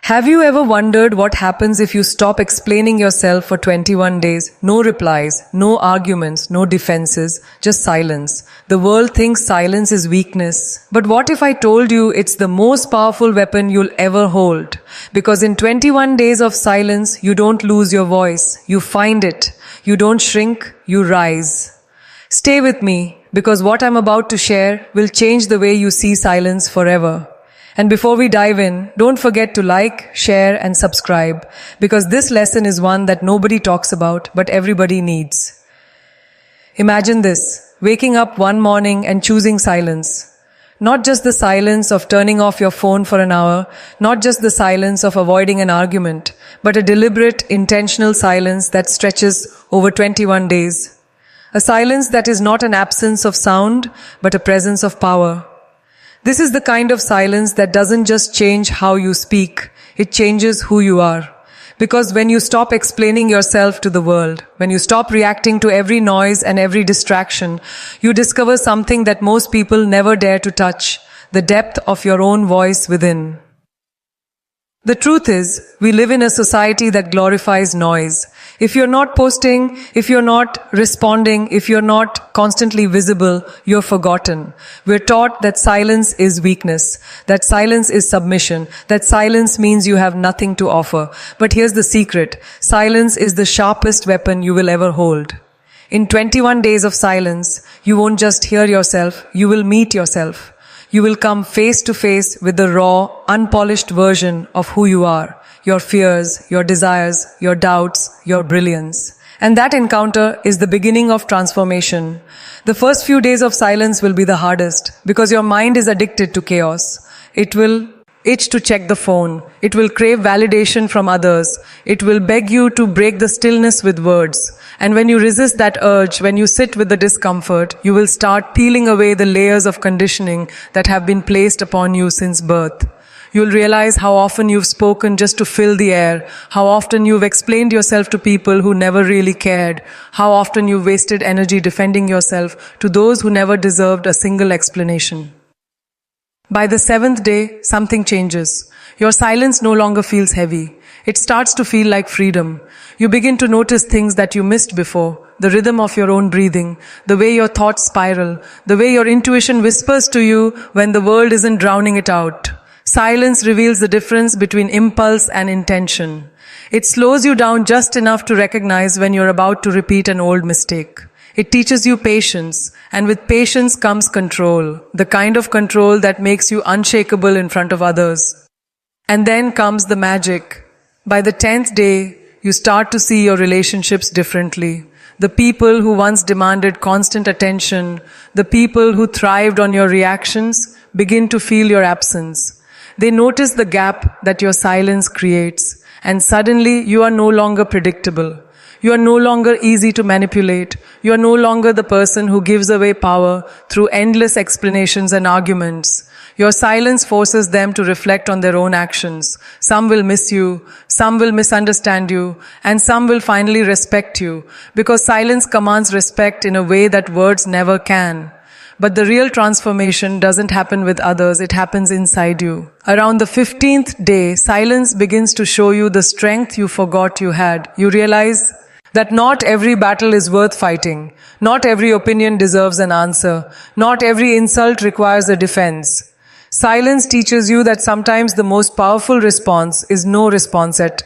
Have you ever wondered what happens if you stop explaining yourself for 21 days? No replies, no arguments, no defenses, just silence. The world thinks silence is weakness. But what if I told you it's the most powerful weapon you'll ever hold? Because in 21 days of silence, you don't lose your voice. You find it. You don't shrink, you rise. Stay with me, because what I'm about to share will change the way you see silence forever. And before we dive in, don't forget to like, share, and subscribe, because this lesson is one that nobody talks about, but everybody needs. Imagine this, waking up one morning and choosing silence. Not just the silence of turning off your phone for an hour, not just the silence of avoiding an argument, but a deliberate, intentional silence that stretches over 21 days. A silence that is not an absence of sound, but a presence of power. This is the kind of silence that doesn't just change how you speak, it changes who you are. Because when you stop explaining yourself to the world, when you stop reacting to every noise and every distraction, you discover something that most people never dare to touch, the depth of your own voice within. The truth is, we live in a society that glorifies noise. If you're not posting, if you're not responding, if you're not constantly visible, you're forgotten. We're taught that silence is weakness, that silence is submission, that silence means you have nothing to offer. But here's the secret. Silence is the sharpest weapon you will ever hold. In 21 days of silence, you won't just hear yourself, you will meet yourself. You will come face to face with the raw, unpolished version of who you are, your fears, your desires, your doubts, your brilliance. And that encounter is the beginning of transformation. The first few days of silence will be the hardest because your mind is addicted to chaos. It will itch to check the phone. It will crave validation from others. It will beg you to break the stillness with words. And when you resist that urge, when you sit with the discomfort, you will start peeling away the layers of conditioning that have been placed upon you since birth. You'll realize how often you've spoken just to fill the air, how often you've explained yourself to people who never really cared, how often you've wasted energy defending yourself to those who never deserved a single explanation. By the 7th day, something changes. Your silence no longer feels heavy. It starts to feel like freedom. You begin to notice things that you missed before, the rhythm of your own breathing, the way your thoughts spiral, the way your intuition whispers to you when the world isn't drowning it out. Silence reveals the difference between impulse and intention. It slows you down just enough to recognize when you're about to repeat an old mistake. It teaches you patience, and with patience comes control, the kind of control that makes you unshakable in front of others. And then comes the magic. By the 10th day, you start to see your relationships differently. The people who once demanded constant attention, the people who thrived on your reactions, begin to feel your absence. They notice the gap that your silence creates, and suddenly you are no longer predictable. You are no longer easy to manipulate. You are no longer the person who gives away power through endless explanations and arguments. Your silence forces them to reflect on their own actions. Some will miss you, some will misunderstand you, and some will finally respect you, because silence commands respect in a way that words never can. But the real transformation doesn't happen with others, it happens inside you. Around the 15th day, silence begins to show you the strength you forgot you had. You realize that not every battle is worth fighting. Not every opinion deserves an answer. Not every insult requires a defense. Silence teaches you that sometimes the most powerful response is no response at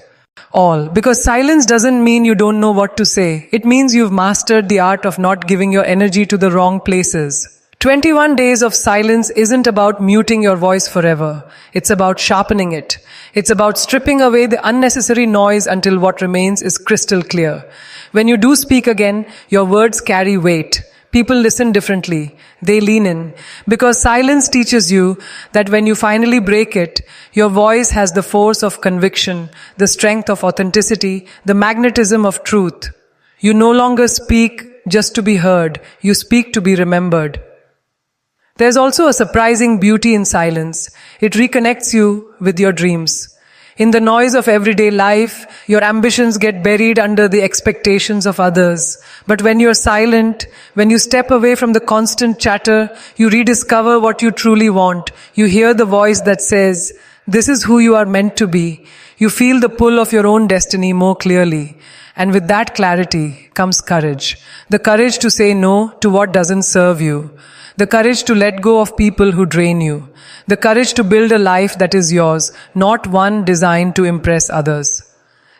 all. Because silence doesn't mean you don't know what to say. It means you've mastered the art of not giving your energy to the wrong places. 21 days of silence isn't about muting your voice forever. It's about sharpening it. It's about stripping away the unnecessary noise until what remains is crystal clear. When you do speak again, your words carry weight. People listen differently. They lean in. Because silence teaches you that when you finally break it, your voice has the force of conviction, the strength of authenticity, the magnetism of truth. You no longer speak just to be heard. You speak to be remembered. There's also a surprising beauty in silence. It reconnects you with your dreams. In the noise of everyday life, your ambitions get buried under the expectations of others. But when you're silent, when you step away from the constant chatter, you rediscover what you truly want. You hear the voice that says, This is who you are meant to be. You feel the pull of your own destiny more clearly. And with that clarity comes courage. The courage to say no to what doesn't serve you. The courage to let go of people who drain you. The courage to build a life that is yours, not one designed to impress others.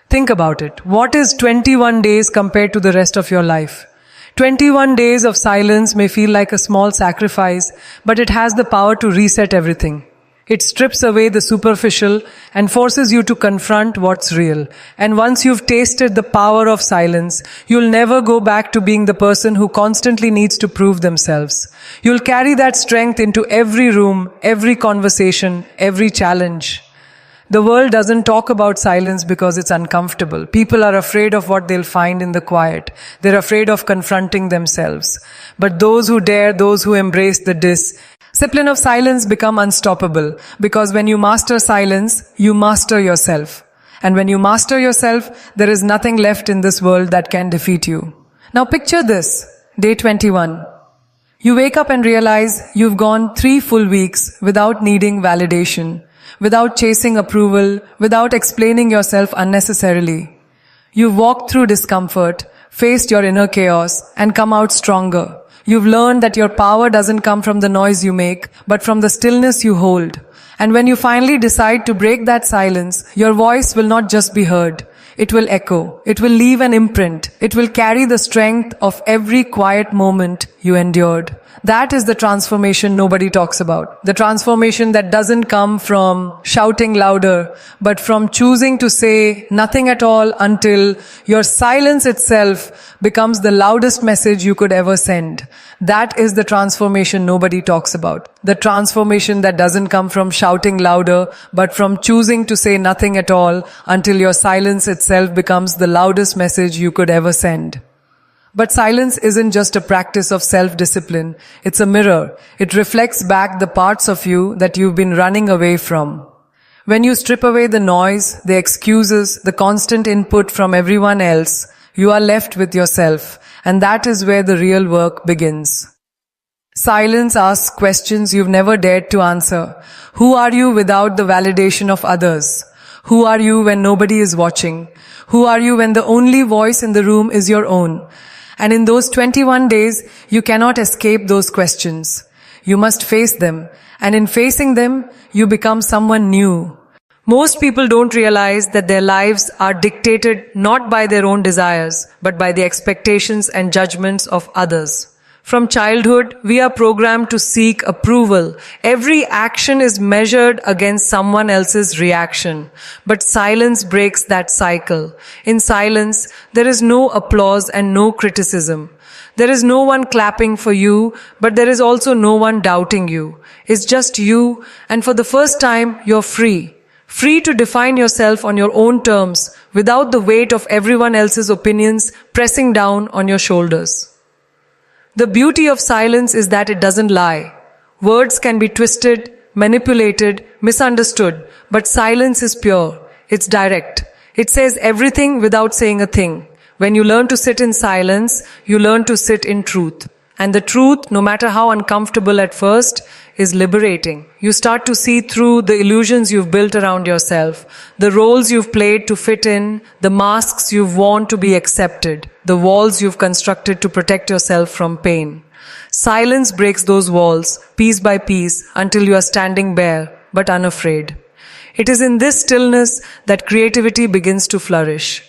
Think about it. What is 21 days compared to the rest of your life? 21 days of silence may feel like a small sacrifice, but it has the power to reset everything. It strips away the superficial and forces you to confront what's real. And once you've tasted the power of silence, you'll never go back to being the person who constantly needs to prove themselves. You'll carry that strength into every room, every conversation, every challenge. The world doesn't talk about silence because it's uncomfortable. People are afraid of what they'll find in the quiet. They're afraid of confronting themselves. But those who dare, those who embrace the discipline of silence become unstoppable. Because when you master silence, you master yourself. And when you master yourself, there is nothing left in this world that can defeat you. Now picture this. Day 21. You wake up and realize you've gone 3 full weeks without needing validation, without chasing approval, without explaining yourself unnecessarily. You've walked through discomfort, faced your inner chaos, and come out stronger. You've learned that your power doesn't come from the noise you make, but from the stillness you hold. And when you finally decide to break that silence, your voice will not just be heard. It will echo. It will leave an imprint. It will carry the strength of every quiet moment you endured. That is the transformation nobody talks about. The transformation that doesn't come from shouting louder, but from choosing to say nothing at all until your silence itself becomes the loudest message you could ever send. That is the transformation nobody talks about. The transformation that doesn't come from shouting louder, but from choosing to say nothing at all until your silence itself becomes the loudest message you could ever send. But silence isn't just a practice of self-discipline. It's a mirror. It reflects back the parts of you that you've been running away from. When you strip away the noise, the excuses, the constant input from everyone else, you are left with yourself. And that is where the real work begins. Silence asks questions you've never dared to answer. Who are you without the validation of others? Who are you when nobody is watching? Who are you when the only voice in the room is your own? And in those 21 days, you cannot escape those questions. You must face them. And in facing them, you become someone new. Most people don't realize that their lives are dictated not by their own desires, but by the expectations and judgments of others. From childhood, we are programmed to seek approval. Every action is measured against someone else's reaction. But silence breaks that cycle. In silence, there is no applause and no criticism. There is no one clapping for you, but there is also no one doubting you. It's just you, and for the first time, you're free. Free to define yourself on your own terms, without the weight of everyone else's opinions pressing down on your shoulders. The beauty of silence is that it doesn't lie. Words can be twisted, manipulated, misunderstood, but silence is pure. It's direct. It says everything without saying a thing. When you learn to sit in silence, you learn to sit in truth. And the truth, no matter how uncomfortable at first, is liberating. You start to see through the illusions you've built around yourself, the roles you've played to fit in, the masks you've worn to be accepted, the walls you've constructed to protect yourself from pain. Silence breaks those walls, piece by piece, until you are standing bare, but unafraid. It is in this stillness that creativity begins to flourish.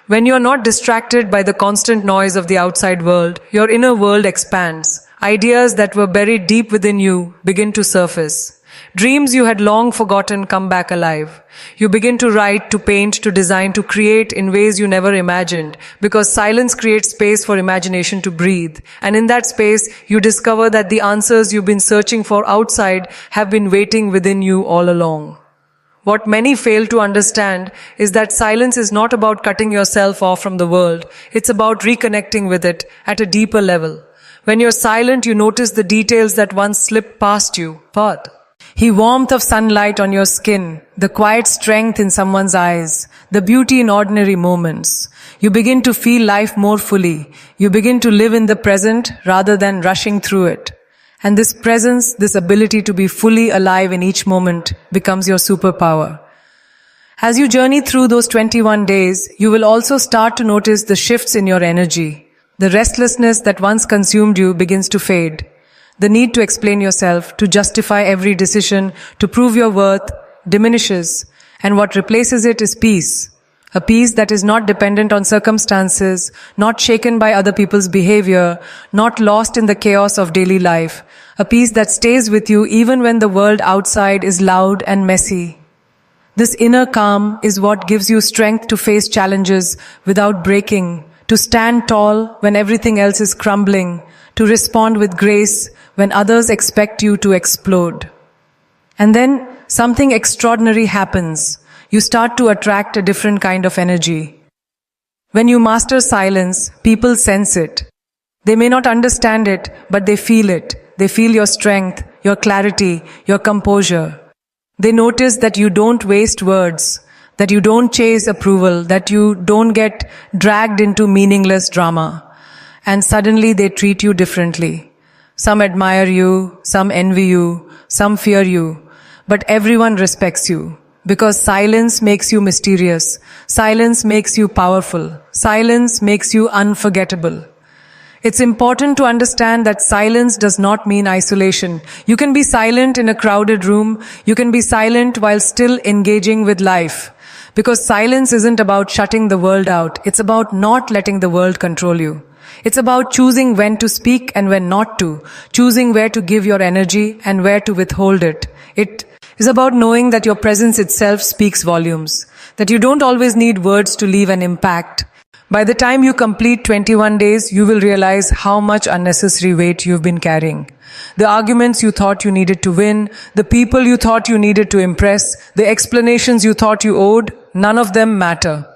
When you are not distracted by the constant noise of the outside world, your inner world expands. Ideas that were buried deep within you begin to surface. Dreams you had long forgotten come back alive. You begin to write, to paint, to design, to create in ways you never imagined, because silence creates space for imagination to breathe. And in that space, you discover that the answers you've been searching for outside have been waiting within you all along. What many fail to understand is that silence is not about cutting yourself off from the world. It's about reconnecting with it at a deeper level. When you're silent, you notice the details that once slipped past you. The warmth of sunlight on your skin, the quiet strength in someone's eyes, the beauty in ordinary moments. You begin to feel life more fully. You begin to live in the present rather than rushing through it. And this presence, this ability to be fully alive in each moment becomes your superpower. As you journey through those 21 days, you will also start to notice the shifts in your energy. The restlessness that once consumed you begins to fade. The need to explain yourself, to justify every decision, to prove your worth, diminishes. And what replaces it is peace. A peace that is not dependent on circumstances, not shaken by other people's behavior, not lost in the chaos of daily life. A peace that stays with you even when the world outside is loud and messy. This inner calm is what gives you strength to face challenges without breaking, to stand tall when everything else is crumbling, to respond with grace when others expect you to explode. And then something extraordinary happens. You start to attract a different kind of energy. When you master silence, people sense it. They may not understand it, but they feel it. They feel your strength, your clarity, your composure. They notice that you don't waste words, that you don't chase approval, that you don't get dragged into meaningless drama. And suddenly they treat you differently. Some admire you, some envy you, some fear you, but everyone respects you. Because silence makes you mysterious. Silence makes you powerful. Silence makes you unforgettable. It's important to understand that silence does not mean isolation. You can be silent in a crowded room. You can be silent while still engaging with life. Because silence isn't about shutting the world out. It's about not letting the world control you. It's about choosing when to speak and when not to. Choosing where to give your energy and where to withhold it. It is about knowing that your presence itself speaks volumes. That you don't always need words to leave an impact. By the time you complete 21 days, you will realize how much unnecessary weight you've been carrying. The arguments you thought you needed to win, the people you thought you needed to impress, the explanations you thought you owed, none of them matter.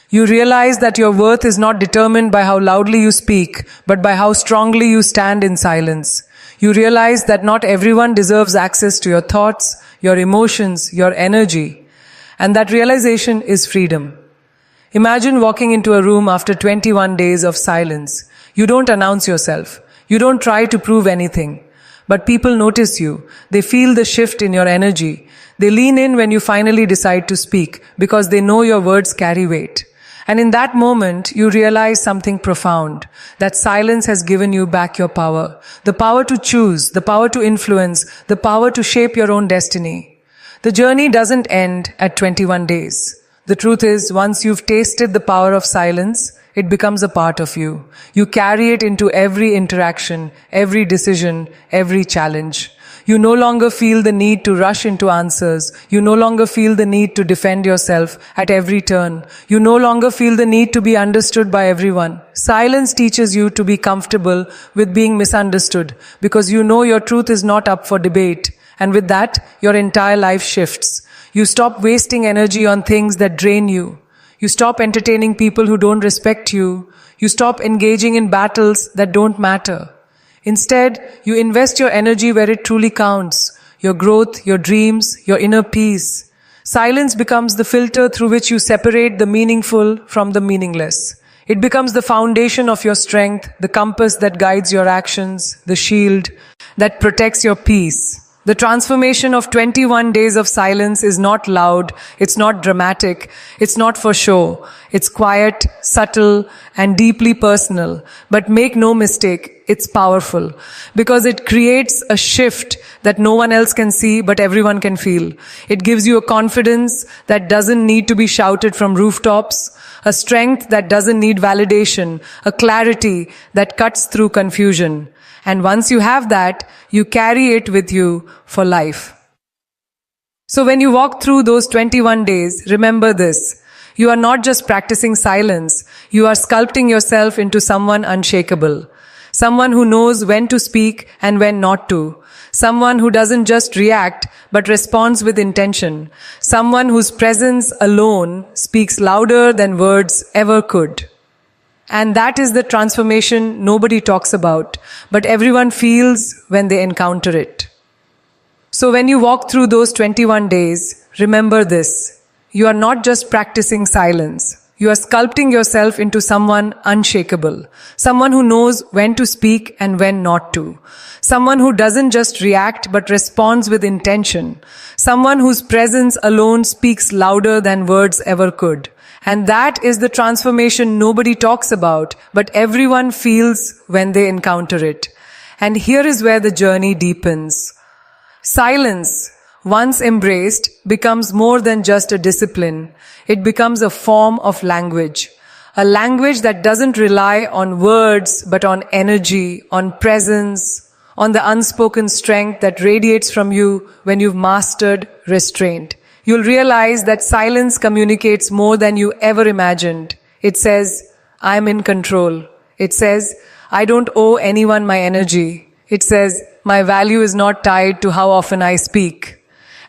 You realize that your worth is not determined by how loudly you speak, but by how strongly you stand in silence. You realize that not everyone deserves access to your thoughts, your emotions, your energy. And that realization is freedom. Imagine walking into a room after 21 days of silence. You don't announce yourself. You don't try to prove anything. But people notice you. They feel the shift in your energy. They lean in when you finally decide to speak because they know your words carry weight. And in that moment, you realize something profound, that silence has given you back your power. The power to choose, the power to influence, the power to shape your own destiny. The journey doesn't end at 21 days. The truth is, once you've tasted the power of silence, it becomes a part of you. You carry it into every interaction, every decision, every challenge. You no longer feel the need to rush into answers. You no longer feel the need to defend yourself at every turn. You no longer feel the need to be understood by everyone. Silence teaches you to be comfortable with being misunderstood because you know your truth is not up for debate. And with that, your entire life shifts. You stop wasting energy on things that drain you. You stop entertaining people who don't respect you. You stop engaging in battles that don't matter. Instead, you invest your energy where it truly counts. Your growth, your dreams, your inner peace. Silence becomes the filter through which you separate the meaningful from the meaningless. It becomes the foundation of your strength, the compass that guides your actions, the shield that protects your peace. The transformation of 21 days of silence is not loud, it's not dramatic, it's not for show. It's quiet, subtle, and deeply personal. But make no mistake, it's powerful. Because it creates a shift that no one else can see, but everyone can feel. It gives you a confidence that doesn't need to be shouted from rooftops, a strength that doesn't need validation, a clarity that cuts through confusion. And once you have that, you carry it with you for life. So when you walk through those 21 days, remember this. You are not just practicing silence. You are sculpting yourself into someone unshakable. Someone who knows when to speak and when not to. Someone who doesn't just react, but responds with intention. Someone whose presence alone speaks louder than words ever could. And that is the transformation nobody talks about, but everyone feels when they encounter it. So when you walk through those 21 days, remember this. You are not just practicing silence. You are sculpting yourself into someone unshakable, someone who knows when to speak and when not to, someone who doesn't just react but responds with intention, someone whose presence alone speaks louder than words ever could. And that is the transformation nobody talks about, but everyone feels when they encounter it. And here is where the journey deepens. Silence, once embraced, becomes more than just a discipline. It becomes a form of language. A language that doesn't rely on words, but on energy, on presence, on the unspoken strength that radiates from you when you've mastered restraint. You'll realize that silence communicates more than you ever imagined. It says, I'm in control. It says, I don't owe anyone my energy. It says, my value is not tied to how often I speak.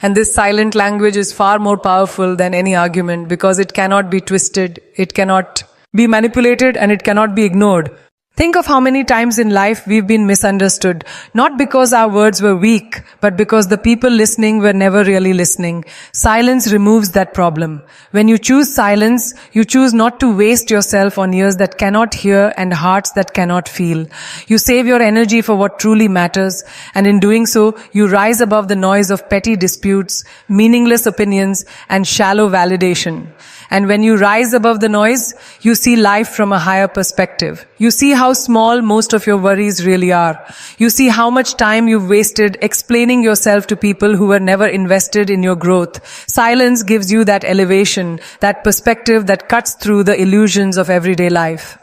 And this silent language is far more powerful than any argument because it cannot be twisted, it cannot be manipulated, and it cannot be ignored. Think of how many times in life we've been misunderstood, not because our words were weak, but because the people listening were never really listening. Silence removes that problem. When you choose silence, you choose not to waste yourself on ears that cannot hear and hearts that cannot feel. You save your energy for what truly matters, and in doing so, you rise above the noise of petty disputes, meaningless opinions, and shallow validation. And when you rise above the noise, you see life from a higher perspective. You see how small most of your worries really are. You see how much time you've wasted explaining yourself to people who were never invested in your growth. Silence gives you that elevation, that perspective that cuts through the illusions of everyday life.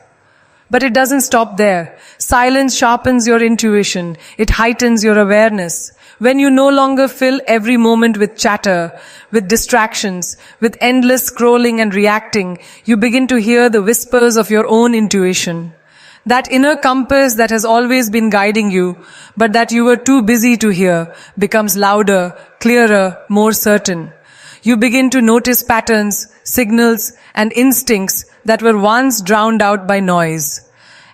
But it doesn't stop there. Silence sharpens your intuition. It heightens your awareness. When you no longer fill every moment with chatter, with distractions, with endless scrolling and reacting, you begin to hear the whispers of your own intuition. That inner compass that has always been guiding you, but that you were too busy to hear, becomes louder, clearer, more certain. You begin to notice patterns, signals, and instincts that were once drowned out by noise.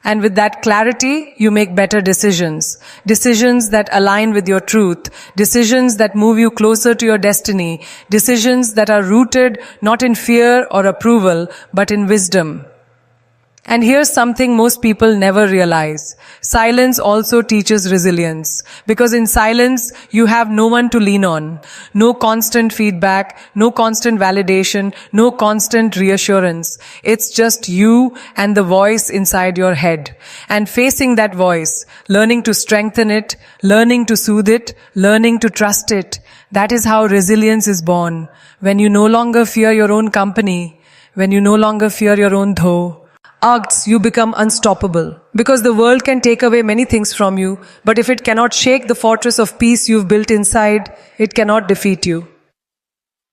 And with that clarity, you make better decisions. Decisions that align with your truth. Decisions that move you closer to your destiny. Decisions that are rooted not in fear or approval, but in wisdom. And here's something most people never realize. Silence also teaches resilience. Because in silence, you have no one to lean on. No constant feedback, no constant validation, no constant reassurance. It's just you and the voice inside your head. And facing that voice, learning to strengthen it, learning to soothe it, learning to trust it. That is how resilience is born. When you no longer fear your own company, when you no longer fear your own though, you become unstoppable. Because the world can take away many things from you, but if it cannot shake the fortress of peace you've built inside, it cannot defeat you.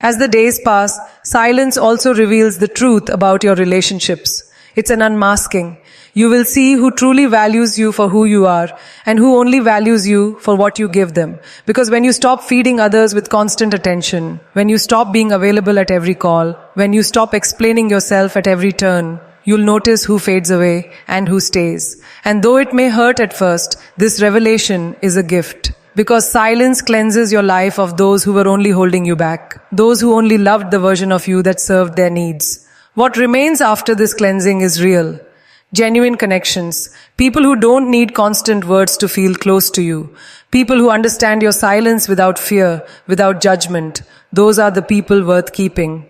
As the days pass, silence also reveals the truth about your relationships. It's an unmasking. You will see who truly values you for who you are and who only values you for what you give them. Because when you stop feeding others with constant attention, when you stop being available at every call, when you stop explaining yourself at every turn, you'll notice who fades away and who stays. And though it may hurt at first, this revelation is a gift. Because silence cleanses your life of those who were only holding you back. Those who only loved the version of you that served their needs. What remains after this cleansing is real. Genuine connections. People who don't need constant words to feel close to you. People who understand your silence without fear, without judgment. Those are the people worth keeping.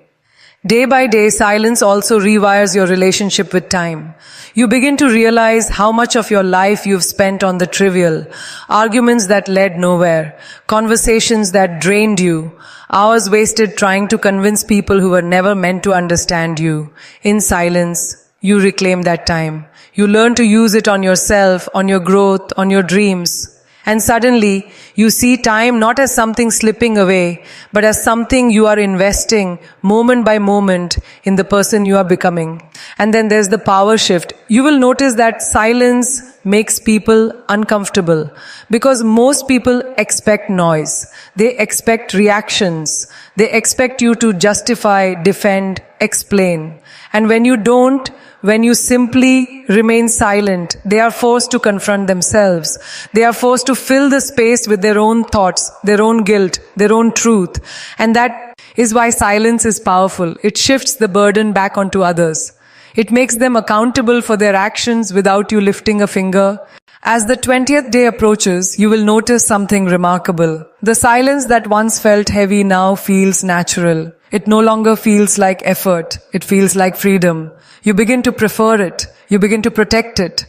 Day by day, silence also rewires your relationship with time. You begin to realize how much of your life you've spent on the trivial, arguments that led nowhere, conversations that drained you, hours wasted trying to convince people who were never meant to understand you. In silence, you reclaim that time. You learn to use it on yourself, on your growth, on your dreams. And suddenly, you see time not as something slipping away, but as something you are investing moment by moment in the person you are becoming. And then there's the power shift. You will notice that silence makes people uncomfortable because most people expect noise. They expect reactions. They expect you to justify, defend, explain. And when you don't, when you simply remain silent, they are forced to confront themselves. They are forced to fill the space with their own thoughts, their own guilt, their own truth. And that is why silence is powerful. It shifts the burden back onto others. It makes them accountable for their actions without you lifting a finger. As the 20th day approaches, you will notice something remarkable. The silence that once felt heavy now feels natural. It no longer feels like effort. It feels like freedom. You begin to prefer it. You begin to protect it.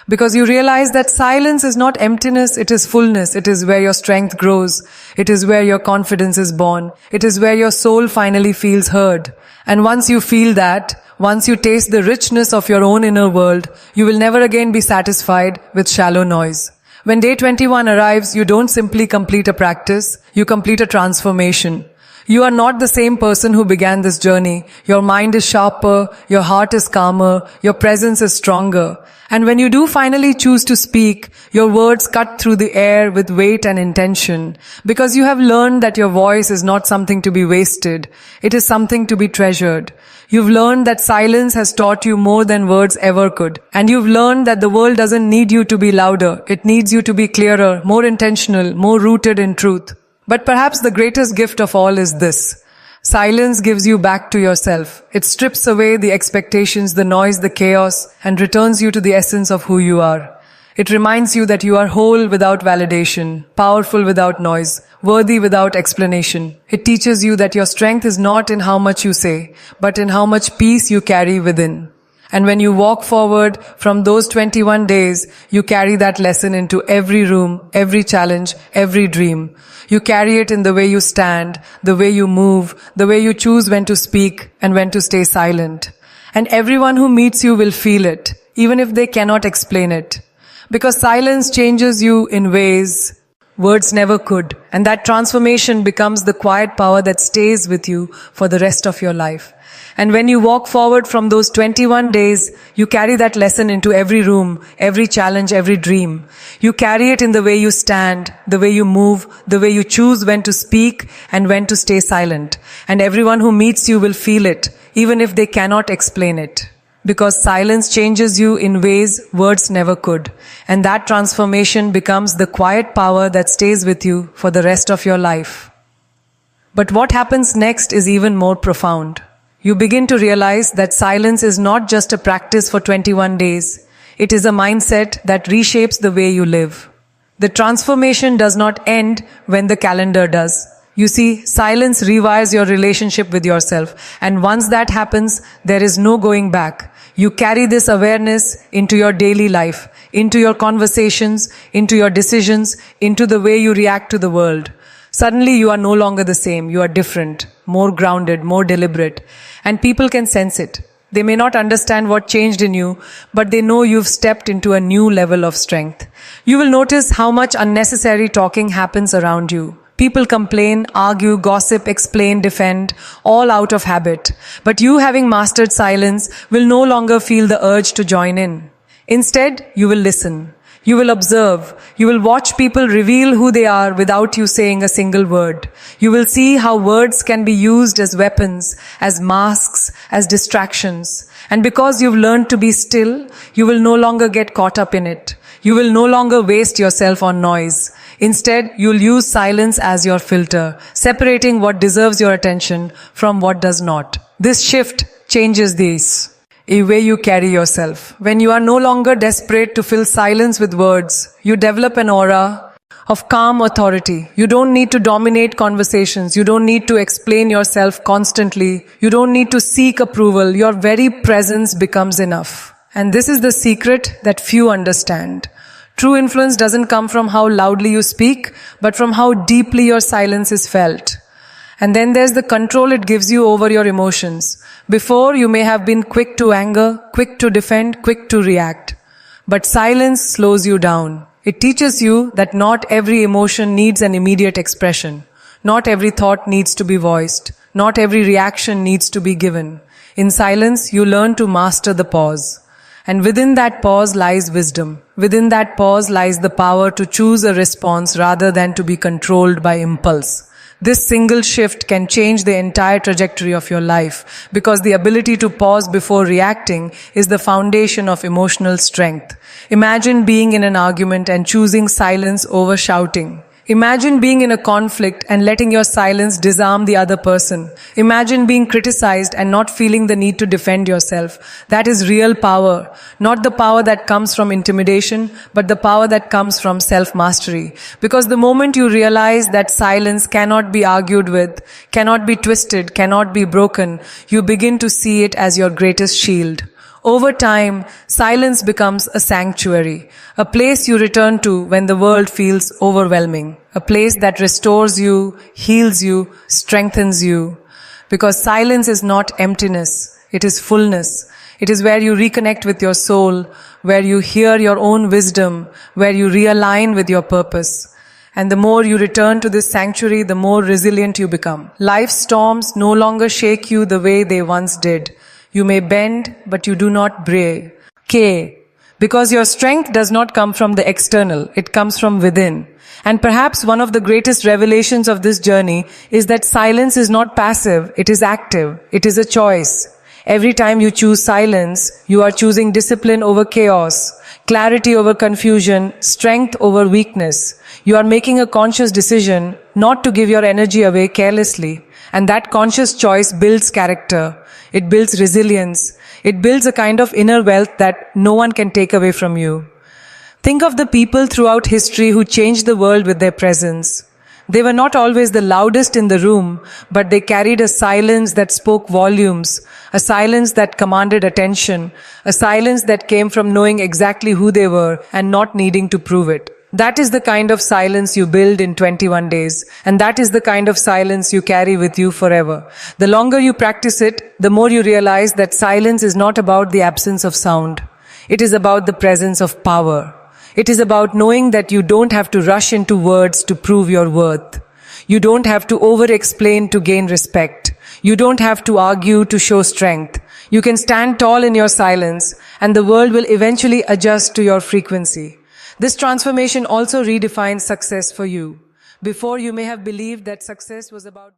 Because you realize that silence is not emptiness, it is fullness. It is where your strength grows. It is where your confidence is born. It is where your soul finally feels heard. And once you feel that, once you taste the richness of your own inner world, you will never again be satisfied with shallow noise. When day 21 arrives, you don't simply complete a practice, you complete a transformation. You are not the same person who began this journey. Your mind is sharper, your heart is calmer, your presence is stronger. And when you do finally choose to speak, your words cut through the air with weight and intention, because you have learned that your voice is not something to be wasted. It is something to be treasured. You've learned that silence has taught you more than words ever could. And you've learned that the world doesn't need you to be louder. It needs you to be clearer, more intentional, more rooted in truth. But perhaps the greatest gift of all is this. Silence gives you back to yourself. It strips away the expectations, the noise, the chaos, and returns you to the essence of who you are. It reminds you that you are whole without validation, powerful without noise, worthy without explanation. It teaches you that your strength is not in how much you say, but in how much peace you carry within. And when you walk forward from those 21 days, you carry that lesson into every room, every challenge, every dream. You carry it in the way you stand, the way you move, the way you choose when to speak and when to stay silent. And everyone who meets you will feel it, even if they cannot explain it. Because silence changes you in ways words never could. And that transformation becomes the quiet power that stays with you for the rest of your life. And when you walk forward from those 21 days, you carry that lesson into every room, every challenge, every dream. You carry it in the way you stand, the way you move, the way you choose when to speak and when to stay silent. And everyone who meets you will feel it, even if they cannot explain it. Because silence changes you in ways words never could. And that transformation becomes the quiet power that stays with you for the rest of your life. But what happens next is even more profound. You begin to realize that silence is not just a practice for 21 days. It is a mindset that reshapes the way you live. The transformation does not end when the calendar does. You see, silence rewires your relationship with yourself. And once that happens, there is no going back. You carry this awareness into your daily life, into your conversations, into your decisions, into the way you react to the world. Suddenly you are no longer the same. You are different, more grounded, more deliberate. And people can sense it. They may not understand what changed in you, but they know you've stepped into a new level of strength. You will notice how much unnecessary talking happens around you. People complain, argue, gossip, explain, defend, all out of habit. But you, having mastered silence, will no longer feel the urge to join in. Instead, you will listen. You will observe. You will watch people reveal who they are without you saying a single word. You will see how words can be used as weapons, as masks, as distractions. And because you've learned to be still, you will no longer get caught up in it. You will no longer waste yourself on noise. Instead, you'll use silence as your filter, separating what deserves your attention from what does not. This shift changes this. A way you carry yourself. When you are no longer desperate to fill silence with words, you develop an aura of calm authority. You don't need to dominate conversations. You don't need to explain yourself constantly. You don't need to seek approval. Your very presence becomes enough. And this is the secret that few understand. True influence doesn't come from how loudly you speak, but from how deeply your silence is felt. And then there's the control it gives you over your emotions. Before, you may have been quick to anger, quick to defend, quick to react. But silence slows you down. It teaches you that not every emotion needs an immediate expression. Not every thought needs to be voiced. Not every reaction needs to be given. In silence, you learn to master the pause. And within that pause lies wisdom. Within that pause lies the power to choose a response rather than to be controlled by impulse. This single shift can change the entire trajectory of your life, because the ability to pause before reacting is the foundation of emotional strength. Imagine being in an argument and choosing silence over shouting. Imagine being in a conflict and letting your silence disarm the other person. Imagine being criticized and not feeling the need to defend yourself. That is real power. Not the power that comes from intimidation, but the power that comes from self-mastery. Because the moment you realize that silence cannot be argued with, cannot be twisted, cannot be broken, you begin to see it as your greatest shield. Over time, silence becomes a sanctuary, a place you return to when the world feels overwhelming, a place that restores you, heals you, strengthens you. Because silence is not emptiness, it is fullness. It is where you reconnect with your soul, where you hear your own wisdom, where you realign with your purpose. And the more you return to this sanctuary, the more resilient you become. Life's storms no longer shake you the way they once did. You may bend, but you do not break. Because your strength does not come from the external, it comes from within. And perhaps one of the greatest revelations of this journey is that silence is not passive, it is active. It is a choice. Every time you choose silence, you are choosing discipline over chaos, clarity over confusion, strength over weakness. You are making a conscious decision not to give your energy away carelessly. And that conscious choice builds character. It builds resilience. It builds a kind of inner wealth that no one can take away from you. Think of the people throughout history who changed the world with their presence. They were not always the loudest in the room, but they carried a silence that spoke volumes, a silence that commanded attention, a silence that came from knowing exactly who they were and not needing to prove it. That is the kind of silence you build in 21 days, and that is the kind of silence you carry with you forever. The longer you practice it, the more you realize that silence is not about the absence of sound. It is about the presence of power. It is about knowing that you don't have to rush into words to prove your worth. You don't have to over-explain to gain respect. You don't have to argue to show strength. You can stand tall in your silence, and the world will eventually adjust to your frequency. This transformation also redefines success for you. Before, you may have believed that success was about